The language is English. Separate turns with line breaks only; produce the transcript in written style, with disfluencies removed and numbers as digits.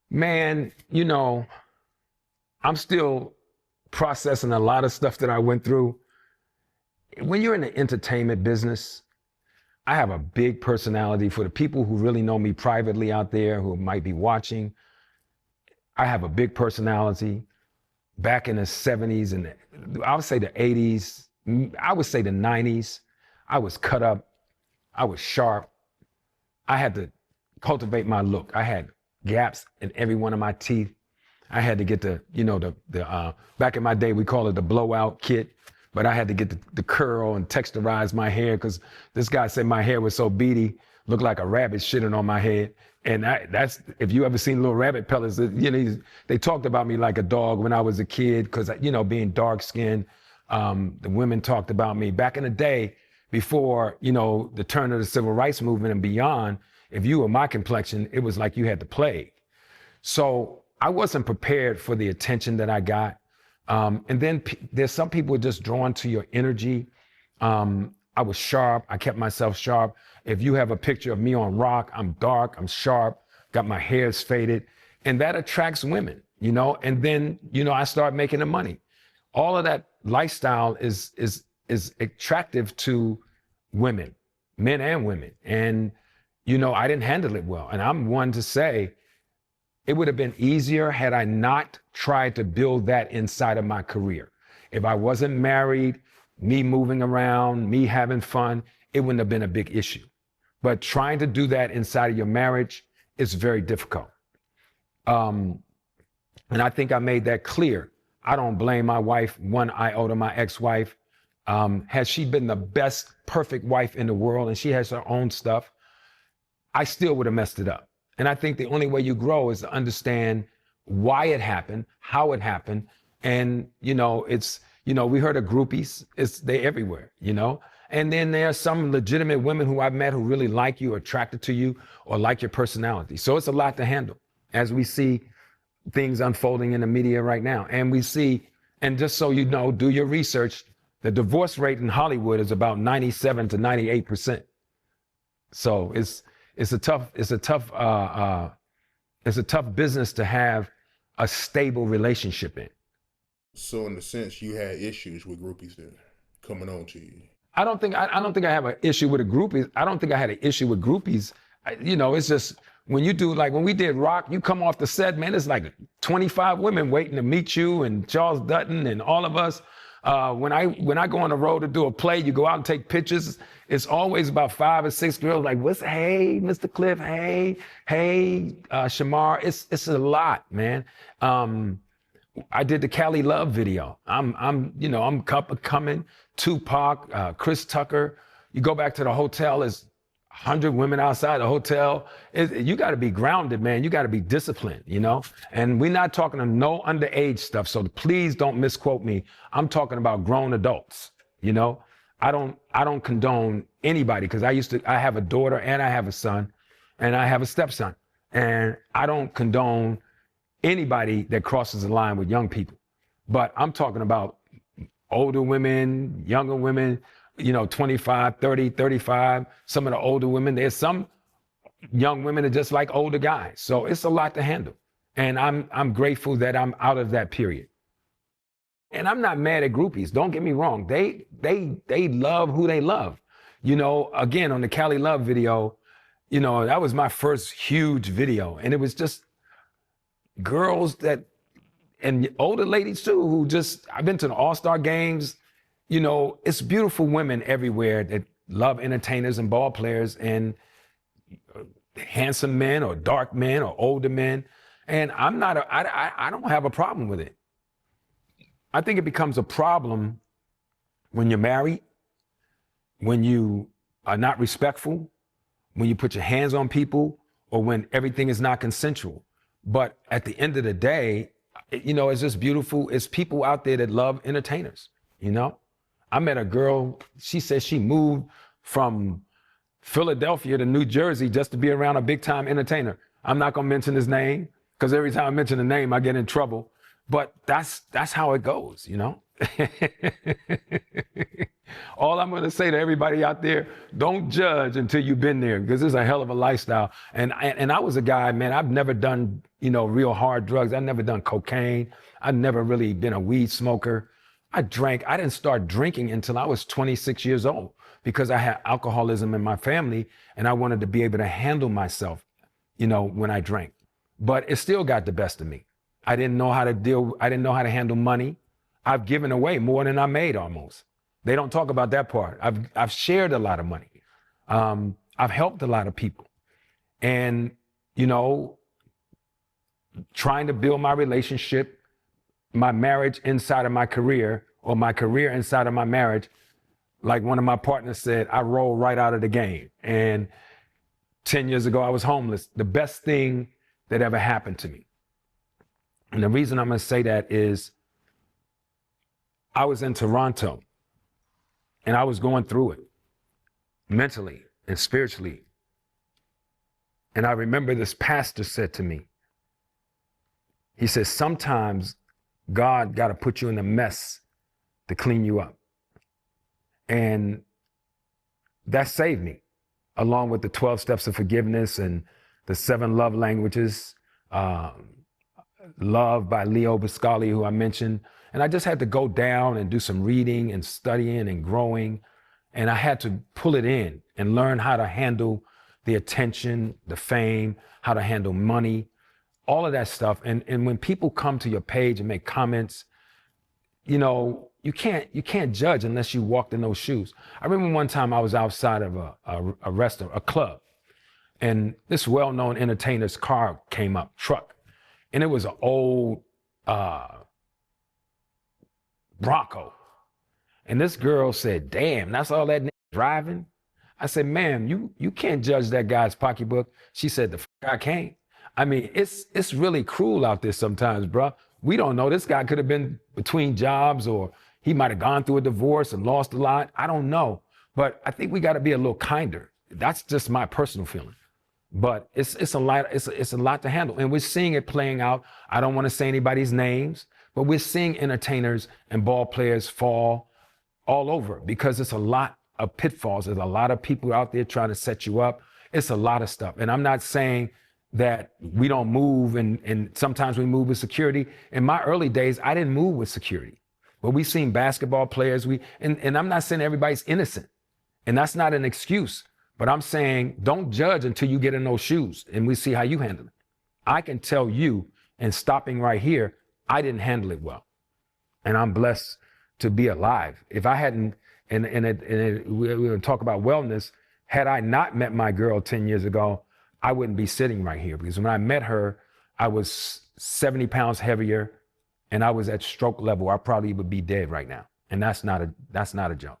Man, I'm still processing a lot of stuff that I went through. When you're in the entertainment business, I have a big personality. For the people who really know me privately out there who might be watching, I have a big personality. Back in the 70s and I would say the 80s, I would say the 90s, I was cut up, I was sharp. I had to cultivate my look. I had gaps in every one of my teeth. I had to get back in my day, we call it the blowout kit, but I had to get the curl and texturize my hair because this guy said my hair was so beady, looked like a rabbit shitting on my head. And that's, if you ever seen Little Rabbit Pellets, they talked about me like a dog when I was a kid because, being dark skinned, the women talked about me. Back in the day, before, the turn of the civil rights movement and beyond, if you were my complexion, it was like you had the plague. So I wasn't prepared for the attention that I got. And then there's some people just drawn to your energy. I was sharp. I kept myself sharp. If you have a picture of me on rock, I'm dark, I'm sharp, got my hair's faded, and that attracts women, and then, I start making the money. All of that lifestyle is attractive to women, men and women. And, I didn't handle it well. And I'm one to say it would have been easier had I not tried to build that inside of my career. If I wasn't married, me moving around, me having fun, it wouldn't have been a big issue. But trying to do that inside of your marriage is very difficult. And I think I made that clear. I don't blame my wife one iota, my ex-wife. Has she been the best, perfect wife in the world, and she has her own stuff, I still would have messed it up. And I think the only way you grow is to understand why it happened, how it happened. And, we heard of groupies, they everywhere, And then there are some legitimate women who I've met who really like you, are attracted to you, or like your personality. So it's a lot to handle as we see things unfolding in the media right now. And we see, and just so you know, do your research, the divorce rate in Hollywood is about 97 to 98%. So it's a tough business to have a stable relationship in.
So in the sense you had issues with groupies then coming on to you.
I don't think I have an issue with the groupies. I don't think I had an issue with groupies. It's just when you do, like when we did Rock, you come off the set, man, it's like 25 women waiting to meet you, and Charles Dutton and all of us. When I go on the road to do a play, you go out and take pictures. It's always about 5 or 6 girls like, hey, Mr. Cliff, hey, Shamar. It's a lot, man. I did the Cali Love video. I'm coming. 2Pac, Chris Tucker. You go back to the hotel, there's 100 women outside the hotel. You got to be grounded, man. You got to be disciplined, And we're not talking to no underage stuff. So please don't misquote me. I'm talking about grown adults, I don't condone anybody because I have a daughter and I have a son and I have a stepson. And I don't condone anybody that crosses the line with young people. But I'm talking about older women, younger women, 25, 30, 35, some of the older women. There's some young women that just like older guys. So it's a lot to handle. And I'm grateful that I'm out of that period. And I'm not mad at groupies. Don't get me wrong. They love who they love. Again, on the Cali Love video, that was my first huge video. And it was just girls and older ladies too, who I've been to the All-Star games. It's beautiful women everywhere that love entertainers and ball players and handsome men or dark men or older men. And I don't have a problem with it. I think it becomes a problem when you're married, when you are not respectful, when you put your hands on people, or when everything is not consensual. But at the end of the day, it's just beautiful. It's people out there that love entertainers, I met a girl, she said she moved from Philadelphia to New Jersey just to be around a big time entertainer. I'm not gonna mention his name because every time I mention the name, I get in trouble. But that's how it goes, All I'm going to say to everybody out there, don't judge until you've been there, because it's a hell of a lifestyle. And I was a guy, man, I've never done, real hard drugs. I've never done cocaine. I've never really been a weed smoker. I didn't start drinking until I was 26 years old because I had alcoholism in my family and I wanted to be able to handle myself, when I drank. But it still got the best of me. I didn't know how to handle money. I've given away more than I made almost. They don't talk about that part. I've shared a lot of money. I've helped a lot of people. And, trying to build my relationship, my marriage inside of my career, or my career inside of my marriage, like one of my partners said, I rolled right out of the game. And 10 years ago, I was homeless. The best thing that ever happened to me. And the reason I'm going to say that is I was in Toronto and I was going through it mentally and spiritually. And I remember this pastor said to me, he says, sometimes God got to put you in a mess to clean you up. And that saved me, along with the 12 steps of forgiveness and the 7 love languages, Love by Leo Biscali, who I mentioned. And I just had to go down and do some reading and studying and growing. And I had to pull it in and learn how to handle the attention, the fame, how to handle money, all of that stuff. And when people come to your page and make comments, you can't judge unless you walked in those shoes. I remember one time I was outside of a restaurant, a club, and this well-known entertainer's car came up, truck, and it was an old Bronco. And this girl said, damn, that's all that driving? I said, ma'am, you can't judge that guy's pocketbook. She said, the I can't. I mean, it's really cruel out there sometimes, bruh. We don't know. This guy could have been between jobs, or he might have gone through a divorce and lost a lot. I don't know. But I think we got to be a little kinder. That's just my personal feeling. But it's a lot to handle. And we're seeing it playing out. I don't want to say anybody's names, but we're seeing entertainers and ball players fall all over because it's a lot of pitfalls. There's a lot of people out there trying to set you up. It's a lot of stuff. And I'm not saying that we don't move and sometimes we move with security. In my early days, I didn't move with security. But we've seen basketball players, and I'm not saying everybody's innocent. And that's not an excuse. But I'm saying don't judge until you get in those shoes and we see how you handle it. I can tell you, and stopping right here, I didn't handle it well. And I'm blessed to be alive. If I hadn't, and we're going to talk about wellness, had I not met my girl 10 years ago, I wouldn't be sitting right here, because when I met her, I was 70 pounds heavier and I was at stroke level. I probably would be dead right now. And that's not a joke.